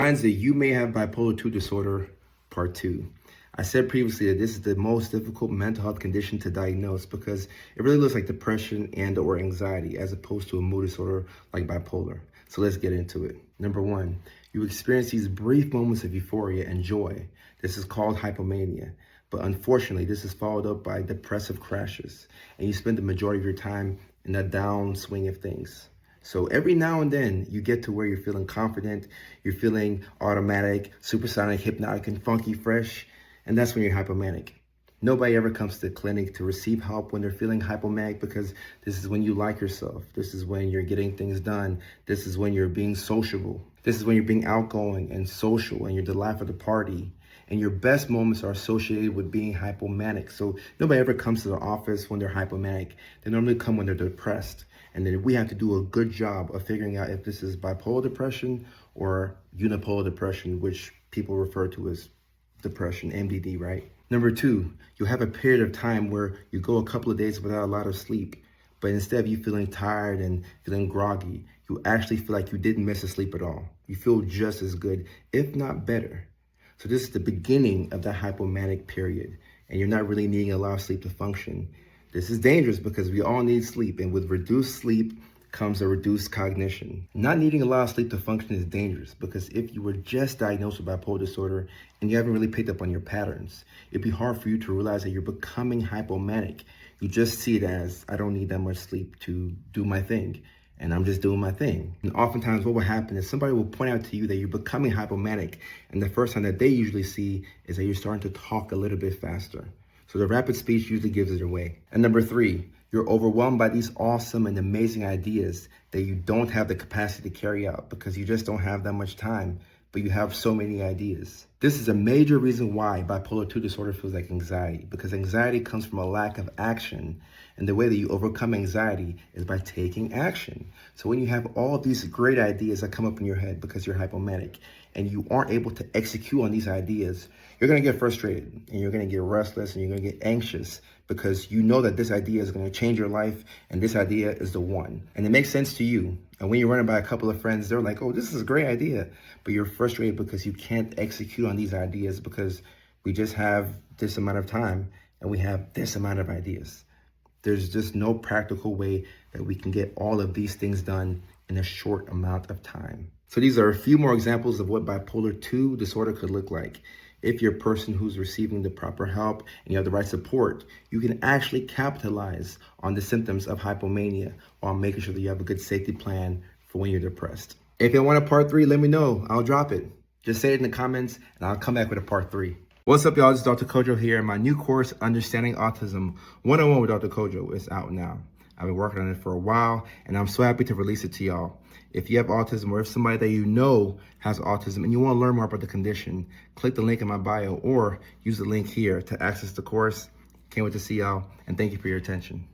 Signs that you may have bipolar 2 disorder, part 2. I said previously that this is the most difficult mental health condition to diagnose because it really looks like depression and or anxiety as opposed to a mood disorder like bipolar. So let's get into it. Number 1, you experience these brief moments of euphoria and joy. This is called hypomania. But unfortunately, this is followed up by depressive crashes, and you spend the majority of your time in a downswing of things. So every now and then you get to where you're feeling confident, you're feeling automatic, supersonic, hypnotic, and funky fresh, and that's when you're hypomanic. Nobody ever comes to the clinic to receive help when they're feeling hypomanic because this is when you like yourself. This is when you're getting things done. This is when you're being sociable. This is when you're being outgoing and social and you're the life of the party. And your best moments are associated with being hypomanic. So nobody ever comes to the office when they're hypomanic. They normally come when they're depressed. And then we have to do a good job of figuring out if this is bipolar depression or unipolar depression, which people refer to as depression, MDD, right? Number 2, you'll have a period of time where you go a couple of days without a lot of sleep, but instead of you feeling tired and feeling groggy, you actually feel like you didn't miss a sleep at all. You feel just as good, if not better. So this is the beginning of the hypomanic period, and you're not really needing a lot of sleep to function. This is dangerous because we all need sleep, and with reduced sleep comes a reduced cognition. Not needing a lot of sleep to function is dangerous because if you were just diagnosed with bipolar disorder and you haven't really picked up on your patterns, it'd be hard for you to realize that you're becoming hypomanic. You just see it as, I don't need that much sleep to do my thing, and I'm just doing my thing. And oftentimes what will happen is somebody will point out to you that you're becoming hypomanic, and the first time that they usually see is that you're starting to talk a little bit faster. So the rapid speech usually gives it away. And number 3, you're overwhelmed by these awesome and amazing ideas that you don't have the capacity to carry out because you just don't have that much time, but you have so many ideas. This is a major reason why bipolar 2 disorder feels like anxiety, because anxiety comes from a lack of action. And the way that you overcome anxiety is by taking action. So when you have all of these great ideas that come up in your head because you're hypomanic and you aren't able to execute on these ideas, you're going to get frustrated and you're going to get restless and you're going to get anxious because you know that this idea is going to change your life and this idea is the one. And it makes sense to you. And when you're running by a couple of friends, they're like, oh, this is a great idea. But you're frustrated because you can't execute on these ideas because we just have this amount of time and we have this amount of ideas. There's just no practical way that we can get all of these things done in a short amount of time. So these are a few more examples of what bipolar 2 disorder could look like. If you're a person who's receiving the proper help and you have the right support, you can actually capitalize on the symptoms of hypomania while making sure that you have a good safety plan for when you're depressed. If you want a part 3, let me know. I'll drop it. Just say it in the comments and I'll come back with a part 3. What's up, y'all? This is Dr. Kojo here. My new course, Understanding Autism 101 with Dr. Kojo, is out now. I've been working on it for a while, and I'm so happy to release it to y'all. If you have autism or if somebody that you know has autism and you want to learn more about the condition, click the link in my bio or use the link here to access the course. Can't wait to see y'all, and thank you for your attention.